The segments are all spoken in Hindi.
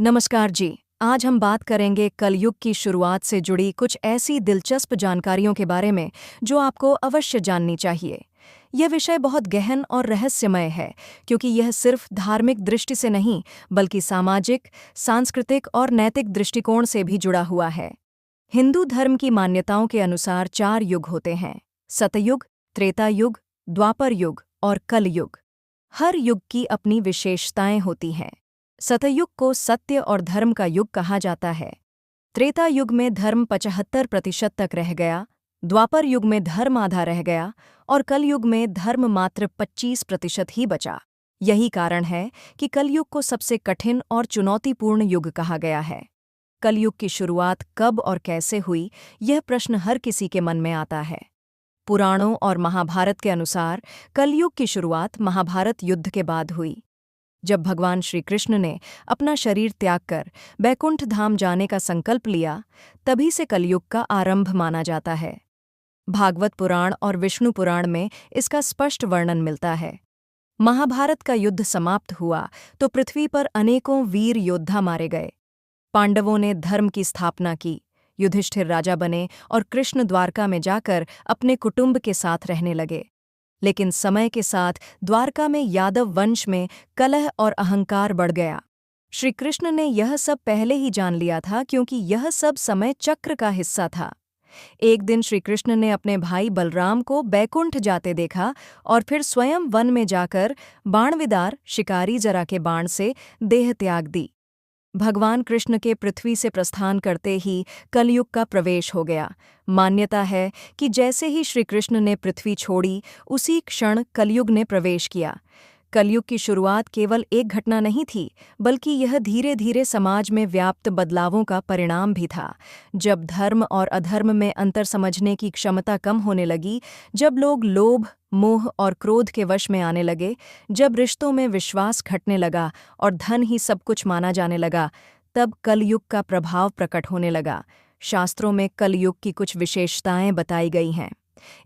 नमस्कार जी। आज हम बात करेंगे कलयुग की शुरुआत से जुड़ी कुछ ऐसी दिलचस्प जानकारियों के बारे में जो आपको अवश्य जाननी चाहिए। यह विषय बहुत गहन और रहस्यमय है क्योंकि यह सिर्फ धार्मिक दृष्टि से नहीं बल्कि सामाजिक, सांस्कृतिक और नैतिक दृष्टिकोण से भी जुड़ा हुआ है। हिंदू धर्म की मान्यताओं के अनुसार 4 युग होते हैं: सतयुग, त्रेता युग, द्वापर युग और कलयुग। हर युग की अपनी विशेषताएं होती हैं। सतयुग को सत्य और धर्म का युग कहा जाता है। त्रेता युग में धर्म 75% तक रह गया, द्वापर युग में धर्म आधा रह गया और कलयुग में धर्म मात्र 25% ही बचा। यही कारण है कि कलयुग को सबसे कठिन और चुनौतीपूर्ण युग कहा गया है। कलयुग की शुरुआत कब और कैसे हुई, यह प्रश्न हर किसी के मन में आता है। पुराणों और महाभारत के अनुसार कलयुग की शुरुआत महाभारत युद्ध के बाद हुई। जब भगवान श्री कृष्ण ने अपना शरीर त्याग कर बैकुंठ धाम जाने का संकल्प लिया, तभी से कलयुग का आरंभ माना जाता है। भागवत पुराण और विष्णु पुराण में इसका स्पष्ट वर्णन मिलता है। महाभारत का युद्ध समाप्त हुआ तो पृथ्वी पर अनेकों वीर योद्धा मारे गए। पांडवों ने धर्म की स्थापना की, युधिष्ठिर राजा बने और कृष्ण द्वारका में जाकर अपने कुटुंब के साथ रहने लगे। लेकिन समय के साथ द्वारका में यादव वंश में कलह और अहंकार बढ़ गया। श्री कृष्ण ने यह सब पहले ही जान लिया था क्योंकि यह सब समय चक्र का हिस्सा था। एक दिन श्री कृष्ण ने अपने भाई बलराम को बैकुंठ जाते देखा और फिर स्वयं वन में जाकर बाणविदार शिकारी जरा के बाण से देह त्याग दी। भगवान कृष्ण के पृथ्वी से प्रस्थान करते ही कलयुग का प्रवेश हो गया। मान्यता है कि जैसे ही श्री कृष्ण ने पृथ्वी छोड़ी, उसी क्षण कलयुग ने प्रवेश किया। कलयुग की शुरुआत केवल एक घटना नहीं थी, बल्कि यह धीरे धीरे समाज में व्याप्त बदलावों का परिणाम भी था। जब धर्म और अधर्म में अंतर समझने की क्षमता कम होने लगी, जब लोग लोभ, मोह और क्रोध के वश में आने लगे, जब रिश्तों में विश्वास घटने लगा और धन ही सब कुछ माना जाने लगा, तब कलयुग का प्रभाव प्रकट होने लगा। शास्त्रों में कलयुग की कुछ विशेषताएं बताई गई हैं।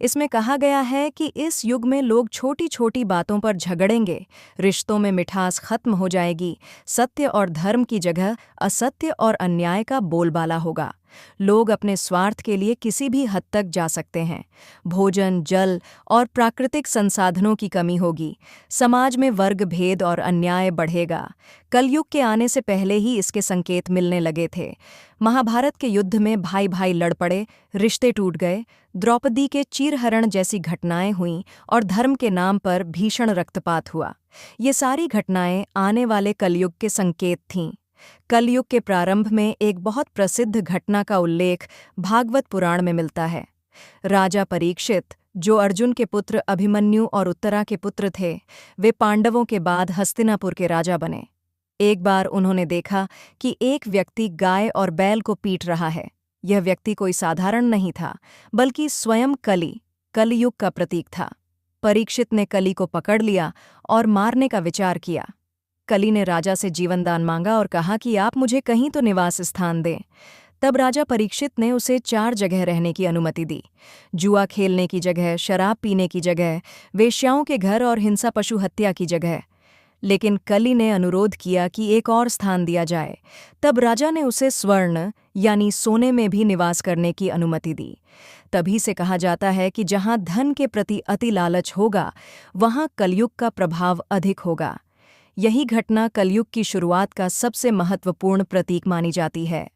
इसमें कहा गया है कि इस युग में लोग छोटी छोटी बातों पर झगड़ेंगे, रिश्तों में मिठास खत्म हो जाएगी, सत्य और धर्म की जगह असत्य और अन्याय का बोलबाला होगा। लोग अपने स्वार्थ के लिए किसी भी हद तक जा सकते हैं। भोजन, जल और प्राकृतिक संसाधनों की कमी होगी। समाज में वर्ग भेद और अन्याय बढ़ेगा। कलयुग के आने से पहले ही इसके संकेत मिलने लगे थे। महाभारत के युद्ध में भाई भाई लड़ पड़े, रिश्ते टूट गए, द्रौपदी के चीरहरण जैसी घटनाएं हुईं और धर्म के नाम पर भीषण रक्तपात हुआ। ये सारी घटनाएं आने वाले कलयुग के संकेत थीं। कलयुग के प्रारंभ में एक बहुत प्रसिद्ध घटना का उल्लेख भागवत पुराण में मिलता है। राजा परीक्षित, जो अर्जुन के पुत्र अभिमन्यु और उत्तरा के पुत्र थे, वे पांडवों के बाद हस्तिनापुर के राजा बने। एक बार उन्होंने देखा कि एक व्यक्ति गाय और बैल को पीट रहा है। यह व्यक्ति कोई साधारण नहीं था, बल्कि स्वयं कली, कलयुग का प्रतीक था। परीक्षित ने कली को पकड़ लिया और मारने का विचार किया। कली ने राजा से जीवनदान मांगा और कहा कि आप मुझे कहीं तो निवास स्थान दें। तब राजा परीक्षित ने उसे 4 जगह रहने की अनुमति दी: जुआ खेलने की जगह, शराब पीने की जगह, वेश्याओं के घर और हिंसा पशु हत्या की जगह। लेकिन कली ने अनुरोध किया कि एक और स्थान दिया जाए। तब राजा ने उसे स्वर्ण यानी सोने में भी निवास करने की अनुमति दी। तभी से कहा जाता है कि जहां धन के प्रति अति लालच होगा, वहां कलयुग का प्रभाव अधिक होगा। यही घटना कलयुग की शुरुआत का सबसे महत्वपूर्ण प्रतीक मानी जाती है।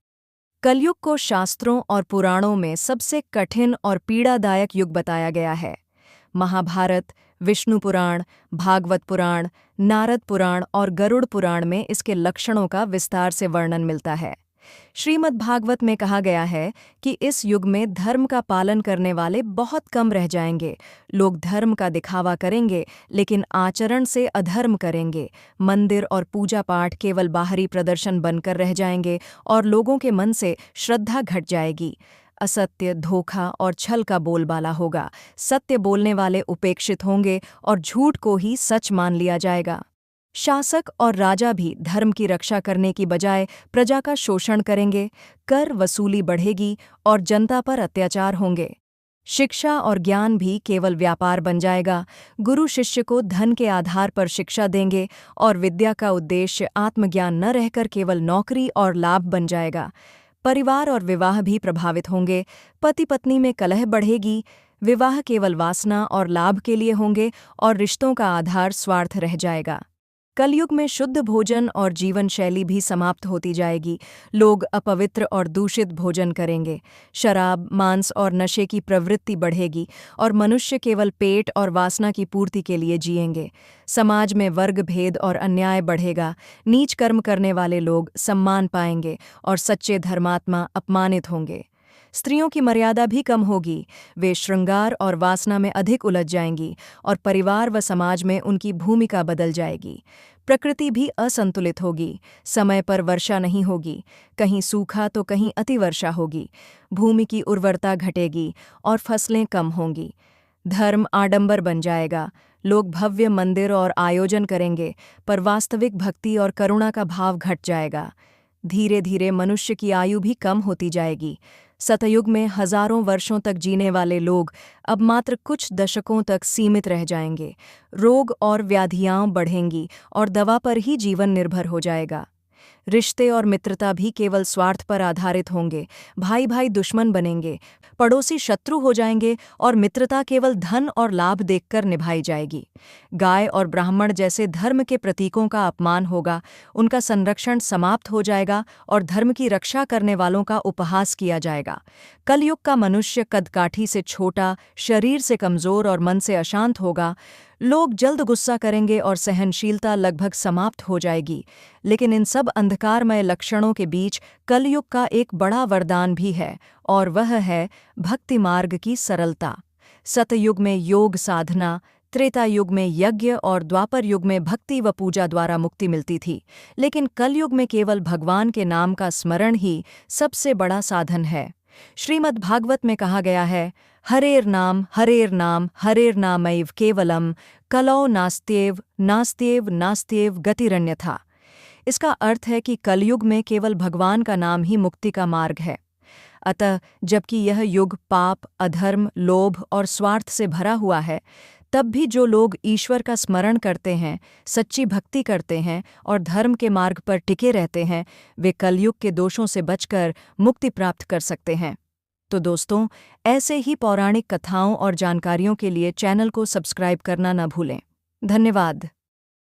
कलयुग को शास्त्रों और पुराणों में सबसे कठिन और पीड़ादायक युग बताया गया है। महाभारत, विष्णु पुराण, भागवत पुराण, नारद पुराण और गरुड़ पुराण में इसके लक्षणों का विस्तार से वर्णन मिलता है। श्रीमद् भागवत में कहा गया है कि इस युग में धर्म का पालन करने वाले बहुत कम रह जाएंगे। लोग धर्म का दिखावा करेंगे, लेकिन आचरण से अधर्म करेंगे। मंदिर और पूजा पाठ केवल बाहरी प्रदर्शन बनकर रह जाएंगे और लोगों के मन से श्रद्धा घट जाएगी। असत्य, धोखा और छल का बोलबाला होगा। सत्य बोलने वाले उपेक्षित होंगे और झूठ को ही सच मान लिया जाएगा। शासक और राजा भी धर्म की रक्षा करने की बजाय प्रजा का शोषण करेंगे। कर वसूली बढ़ेगी और जनता पर अत्याचार होंगे। शिक्षा और ज्ञान भी केवल व्यापार बन जाएगा। गुरु शिष्य को धन के आधार पर शिक्षा देंगे और विद्या का उद्देश्य आत्मज्ञान न रहकर केवल नौकरी और लाभ बन जाएगा। परिवार और विवाह भी प्रभावित होंगे। पति पत्नी में कलह बढ़ेगी। विवाह केवल वासना और लाभ के लिए होंगे और रिश्तों का आधार स्वार्थ रह जाएगा। कलयुग में शुद्ध भोजन और जीवन शैली भी समाप्त होती जाएगी। लोग अपवित्र और दूषित भोजन करेंगे। शराब, मांस और नशे की प्रवृत्ति बढ़ेगी और मनुष्य केवल पेट और वासना की पूर्ति के लिए जिएंगे। समाज में वर्ग भेद और अन्याय बढ़ेगा। नीच कर्म करने वाले लोग सम्मान पाएंगे और सच्चे धर्मात्मा अपमानित होंगे। स्त्रियों की मर्यादा भी कम होगी। वे श्रृंगार और वासना में अधिक उलझ जाएंगी और परिवार व समाज में उनकी भूमिका बदल जाएगी। प्रकृति भी असंतुलित होगी। समय पर वर्षा नहीं होगी। कहीं सूखा तो कहीं अतिवर्षा होगी। भूमि की उर्वरता घटेगी और फसलें कम होंगी। धर्म आडंबर बन जाएगा। लोग भव्य मंदिर और आयोजन करेंगे, पर वास्तविक भक्ति और करुणा का भाव घट जाएगा। धीरे धीरे मनुष्य की आयु भी कम होती जाएगी। सतयुग में हजारों वर्षों तक जीने वाले लोग अब मात्र कुछ दशकों तक सीमित रह जाएंगे। रोग और व्याधियां बढ़ेंगी और दवा पर ही जीवन निर्भर हो जाएगा। रिश्ते और मित्रता भी केवल स्वार्थ पर आधारित होंगे। भाई भाई दुश्मन बनेंगे, पड़ोसी शत्रु हो जाएंगे और मित्रता केवल धन और लाभ देखकर निभाई जाएगी। गाय और ब्राह्मण जैसे धर्म के प्रतीकों का अपमान होगा। उनका संरक्षण समाप्त हो जाएगा और धर्म की रक्षा करने वालों का उपहास किया जाएगा। कलयुग का मनुष्य कदकाठी से छोटा, शरीर से कमजोर और मन से अशांत होगा। लोग जल्द गुस्सा करेंगे और सहनशीलता लगभग समाप्त हो जाएगी। लेकिन इन सब अंधकारमय लक्षणों के बीच कलयुग का एक बड़ा वरदान भी है, और वह है भक्ति मार्ग की सरलता। सतयुग में योग साधना, त्रेता युग में यज्ञ और द्वापर युग में भक्ति व पूजा द्वारा मुक्ति मिलती थी। लेकिन कलयुग में केवल भगवान के नाम का स्मरण ही सबसे बड़ा साधन है। श्रीमद् भागवत में कहा गया है, हरेर नाम हरेर नामैव केवलम कलौ नास्त्येव नास्त्येव नास्त्येव गतिरन्यथा। इसका अर्थ है कि कलयुग में केवल भगवान का नाम ही मुक्ति का मार्ग है। अतः जबकि यह युग पाप, अधर्म, लोभ और स्वार्थ से भरा हुआ है, तब भी जो लोग ईश्वर का स्मरण करते हैं, सच्ची भक्ति करते हैं और धर्म के मार्ग पर टिके रहते हैं, वे कलयुग के दोषों से बचकर मुक्ति प्राप्त कर सकते हैं। तो दोस्तों, ऐसे ही पौराणिक कथाओं और जानकारियों के लिए चैनल को सब्सक्राइब करना न भूलें। धन्यवाद।